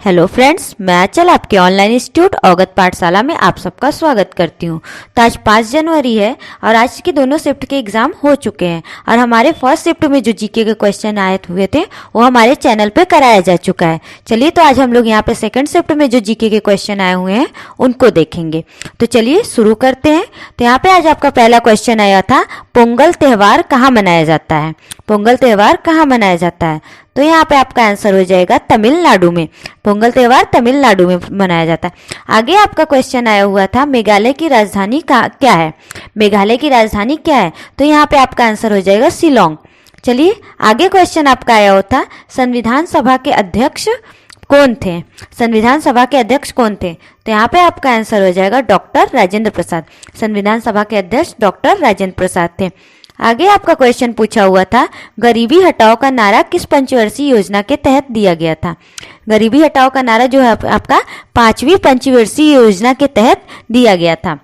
Hello friends, मैं आंचल आपके online institute अवगत पाठशाला में आप सबका स्वागत करती हूँ। तो आज 5 जनवरी है और आज की दोनों शिफ्ट के एग्जाम हो चुके हैं और हमारे फर्स्ट शिफ्ट में जो जीके के क्वेश्चन आए हुए थे वो हमारे चैनल पे कराया जा चुका है। चलिए, तो आज हम लोग यहाँ पे सेकंड शिफ्ट में जो जीके के क्वेश्चन आए हुए हैं उनको देखेंगे। तो चलिए शुरू करते हैं। तो यहाँ पे आज आपका पहला क्वेश्चन आया था, पोंगल त्यौहार कहाँ मनाया जाता है। पोंगल त्यौहार कहाँ मनाया जाता है? तो यहाँ पे आपका आंसर हो जाएगा तमिलनाडु में। पोंगल त्यौहार तमिलनाडु में मनाया जाता है। आगे आपका क्वेश्चन आया हुआ था, मेघालय की राजधानी क्या है। मेघालय की राजधानी क्या है? तो यहाँ पे आपका आंसर हो जाएगा शिलोंग। चलिए, आगे क्वेश्चन आपका आया हुआ था, संविधान सभा के अध्यक्ष कौन थे। संविधान सभा के अध्यक्ष कौन थे? तो यहाँ पे आपका आंसर हो जाएगा डॉक्टर राजेंद्र प्रसाद। संविधान सभा के अध्यक्ष डॉक्टर राजेंद्र प्रसाद थे। आगे आपका क्वेश्चन पूछा हुआ था, गरीबी हटाओ का नारा किस पंचवर्षीय योजना के तहत दिया गया था। गरीबी हटाओ का नारा जो है आपका 5वीं पंचवर्षीय योजना के तहत दिया गया था।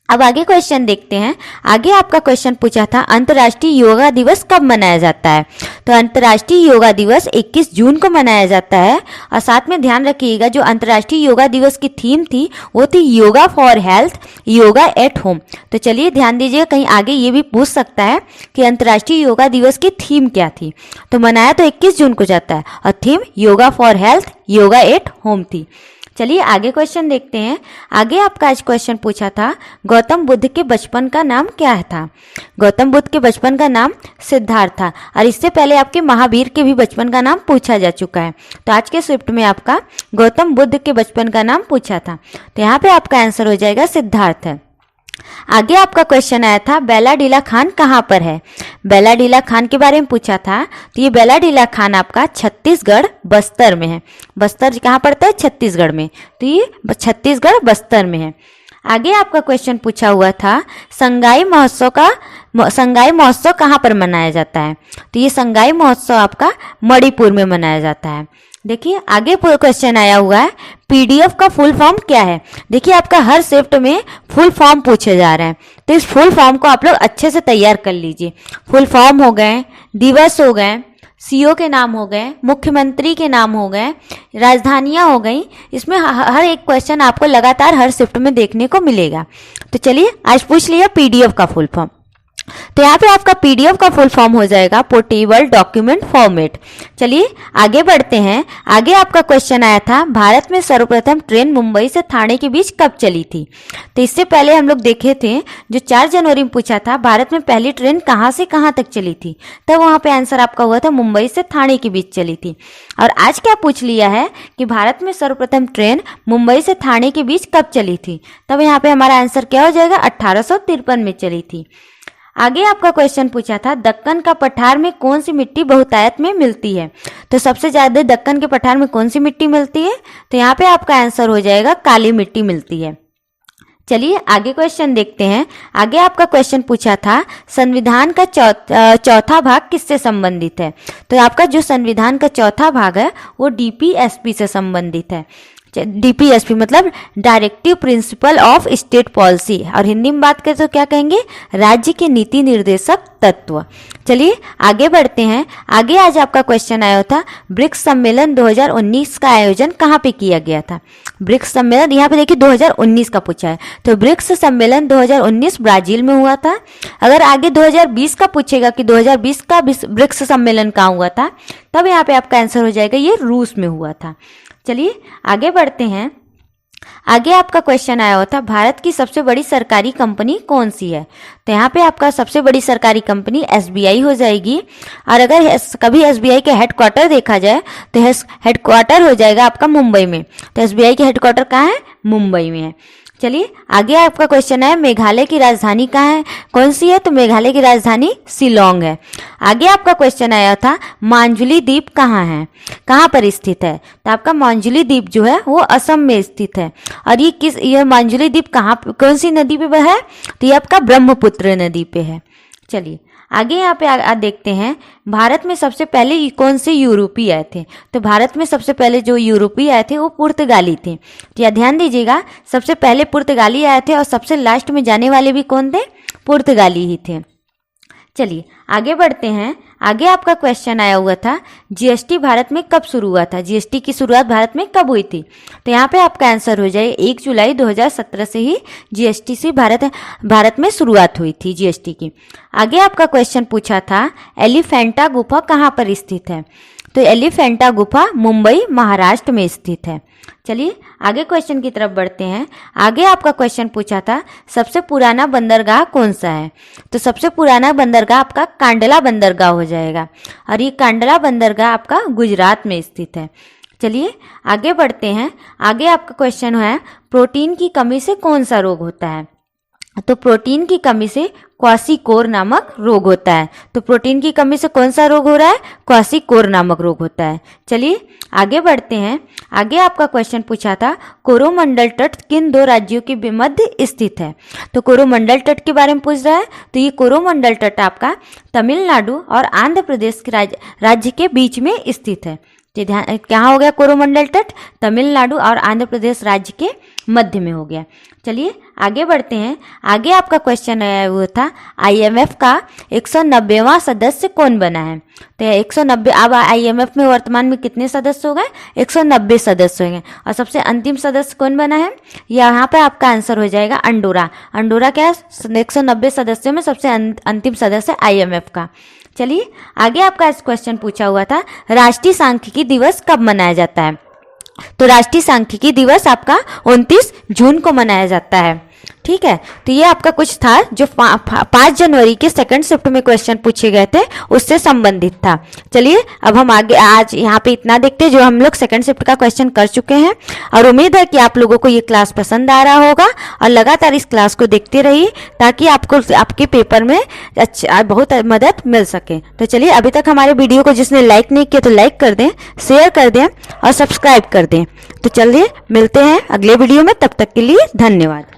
अब आगे क्वेश्चन देखते हैं। आगे आपका क्वेश्चन पूछा था, अंतर्राष्ट्रीय योगा दिवस कब मनाया जाता है। तो अंतर्राष्ट्रीय योगा दिवस 21 जून को मनाया जाता है। और साथ में ध्यान रखिएगा, जो अंतर्राष्ट्रीय योगा दिवस की थीम थी वो थी yoga for health, yoga at home. तो चलिए ध्यान दीजिएगा, कहीं आगे ये भी पूछ सकता है कि अंतर्राष्ट्रीय योगा दिवस की थीम क्या थी। तो मनाया तो 21 जून को जाता है और theme yoga for health, yoga at home थी। चलिए आगे क्वेश्चन देखते हैं। आगे आपका आज क्वेश्चन पूछा था, गौतम बुद्ध के बचपन का नाम क्या था। गौतम बुद्ध के बचपन का नाम सिद्धार्थ था और इससे पहले आपके महावीर के भी बचपन का नाम पूछा जा चुका है। तो आज के शिफ्ट में आपका गौतम बुद्ध के बचपन का नाम पूछा था। तो यहाँ पे आपका आंसर हो जाएगा सिद्धार्थ है। आगे आपका क्वेश्चन आया था, बेलाडीला खान कहाँ पर है। बेलाडीला खान के बारे में पूछा था। तो ये बेलाडीला खान आपका छत्तीसगढ़ बस्तर में है। बस्तर कहाँ पड़ता है? छत्तीसगढ़ में। तो ये छत्तीसगढ़ बस्तर में है। आगे आपका क्वेश्चन पूछा हुआ था, संगाई महोत्सव कहाँ पर मनाया जाता है। तो ये संगाई महोत्सव आपका मणिपुर में मनाया जाता है। देखिए आगे क्वेश्चन आया हुआ है, पीडीएफ का फुल फॉर्म क्या है। देखिए आपका हर शिफ्ट में फुल फॉर्म पूछे जा रहे हैं, तो इस फुल फॉर्म को आप लोग अच्छे से तैयार कर लीजिए। फुल फॉर्म हो गए, दिवस हो गए, सीओ के नाम हो गए, मुख्यमंत्री के नाम हो गए, राजधानियां हो गई। इसमें हर एक क्वेश्चन आपको लगातार हर शिफ्ट में देखने को मिलेगा। तो चलिए आज पूछ लिया पीडीएफ का फुल फॉर्म। तो यहाँ पे आपका पीडीएफ का फुल फॉर्म हो जाएगा पोर्टेबल डॉक्यूमेंट फॉर्मेट। चलिए आगे बढ़ते हैं। आगे आपका क्वेश्चन आया था, भारत में सर्वप्रथम ट्रेन मुंबई से ठाणे के बीच कब चली थी। तो इससे पहले हम लोग देखे थे, जो 4 जनवरी में पूछा था, भारत में पहली ट्रेन कहाँ से कहाँ तक चली थी। तब वहाँ पे आंसर आपका हुआ था मुंबई से ठाणे के बीच चली थी। और आज क्या पूछ लिया है कि भारत में सर्वप्रथम ट्रेन मुंबई से ठाणे के बीच कब चली थी। तब यहाँ पे हमारा आंसर क्या हो जाएगा, 1853 में चली थी। आगे आपका क्वेश्चन पूछा था, दक्कन का पठार में कौन सी मिट्टी बहुतायत में मिलती है। तो सबसे ज्यादा दक्कन के पठार में कौन सी मिट्टी मिलती है। तो यहाँ पे आपका आंसर हो जाएगा काली मिट्टी मिलती है। चलिए आगे क्वेश्चन देखते हैं। आगे आपका क्वेश्चन पूछा था, संविधान का चौथा भाग किससे संबंधित है। तो आपका जो संविधान का चौथा भाग है वो डीपीएसपी से संबंधित है। डीपीएसपी मतलब directive principle of state policy, और हिंदी में बात करें तो क्या कहेंगे, राज्य के नीति निर्देशक तत्व। चलिए आगे बढ़ते हैं। आगे आज आपका क्वेश्चन आया था, ब्रिक्स सम्मेलन 2019 का आयोजन कहाँ पे किया गया था। ब्रिक्स सम्मेलन यहाँ पे देखिए 2019 का पूछा है, तो ब्रिक्स सम्मेलन 2019 ब्राजील में हुआ था। अगर आगे 2020 का पूछेगा कि 2020 का ब्रिक्स सम्मेलन कहाँ हुआ था, तब यहाँ पे आपका आंसर हो जाएगा ये रूस में हुआ था। चलिए आगे बढ़ते हैं। आगे आपका क्वेश्चन आया होता, भारत की सबसे बड़ी सरकारी कंपनी कौन सी है। तो यहाँ पे आपका सबसे बड़ी सरकारी कंपनी एसबीआई हो जाएगी। और अगर कभी एसबीआई के हेडक्वार्टर देखा जाए तो हेडक्वार्टर हो जाएगा आपका मुंबई में। तो एसबीआई के हेडक्वार्टर कहाँ है, मुंबई में है। चलिए आगे आपका क्वेश्चन है, मेघालय की राजधानी कहाँ है, कौन सी है। तो मेघालय की राजधानी शिलोंग है। आगे आपका क्वेश्चन आया था, मांजुली द्वीप कहाँ है, कहाँ पर स्थित है। तो आपका मांजुली द्वीप जो है वो असम में स्थित है। और ये मांजुली द्वीप कहाँ, कौन सी नदी पे है। तो ये आपका ब्रह्मपुत्र नदी पे है। चलिए आगे यहाँ पे देखते हैं, भारत में सबसे पहले कौन से यूरोपीय आए थे। तो भारत में सबसे पहले जो यूरोपीय आए थे वो पुर्तगाली थे। तो यह ध्यान दीजिएगा, सबसे पहले पुर्तगाली आए थे और सबसे लास्ट में जाने वाले भी कौन थे, पुर्तगाली ही थे। चलिए आगे बढ़ते हैं। आगे आपका क्वेश्चन आया हुआ था जीएसटी भारत में कब शुरू हुआ था, जीएसटी की शुरुआत भारत में कब हुई थी। तो यहाँ पे आपका आंसर हो जाए 1 जुलाई 2017 से ही जीएसटी से भारत में शुरुआत हुई थी जीएसटी की। आगे आपका क्वेश्चन पूछा था एलिफेंटा गुफा कहाँ पर स्थित है। तो एलिफेंटा गुफा मुंबई महाराष्ट्र में स्थित है। चलिए आगे क्वेश्चन की तरफ बढ़ते हैं। आगे आपका क्वेश्चन पूछा था सबसे पुराना बंदरगाह कौन सा है। तो सबसे पुराना बंदरगाह आपका कांडला बंदरगाह हो जाएगा और ये कांडला बंदरगाह आपका गुजरात में स्थित है। चलिए आगे बढ़ते हैं। आगे आपका क्वेश्चन है प्रोटीन की कमी से कौन सा रोग होता है। तो प्रोटीन की कमी से क्वाशीकोर नामक रोग होता है। तो प्रोटीन की कमी से कौन सा रोग हो रहा है, क्वाशीकोर नामक रोग होता है। चलिए आगे बढ़ते हैं। आगे आपका क्वेश्चन पूछा था कोरोमंडल तट किन 2 राज्यों के मध्य स्थित है। तो कोरोमंडल तट के बारे में पूछ रहा है। तो ये कोरोमंडल तट आपका तमिलनाडु और आंध्र प्रदेश के राज्य के बीच में स्थित है। ध्यान कहाँ हो गया कोरोमंडल तट, तमिलनाडु और आंध्र प्रदेश राज्य के मध्य में हो गया। चलिए आगे बढ़ते हैं। आगे आपका क्वेश्चन आया हुआ था आईएमएफ का 190वां सदस्य कौन बना है। तो 190 अब आईएमएफ में वर्तमान में कितने सदस्य हो गए, 190 सदस्य हो गए। और सबसे अंतिम सदस्य कौन बना है, यहाँ पे आपका आंसर हो जाएगा अंडोरा। अंडोरा क्या है, 190 सदस्यों में सबसे अंतिम सदस्य आईएमएफ का। चलिए आगे आपका इस क्वेश्चन पूछा हुआ था राष्ट्रीय सांख्यिकी दिवस कब मनाया जाता है। तो राष्ट्रीय सांख्यिकी दिवस आपका 29 जून को मनाया जाता है। ठीक है, तो ये आपका कुछ था जो 5 जनवरी के सेकंड शिफ्ट में क्वेश्चन पूछे गए थे उससे संबंधित था। चलिए अब हम आगे आज यहाँ पे इतना देखते हैं जो हम लोग सेकंड शिफ्ट का क्वेश्चन कर चुके हैं। और उम्मीद है कि आप लोगों को ये क्लास पसंद आ रहा होगा और लगातार इस क्लास को देखते रहिए ताकि आपको आपके पेपर में अच्छा बहुत मदद मिल सके। तो चलिए अभी तक हमारे वीडियो को जिसने लाइक नहीं किया तो लाइक कर दें, शेयर कर दें और सब्सक्राइब कर दें। तो चलिए मिलते हैं अगले वीडियो में, तब तक के लिए धन्यवाद।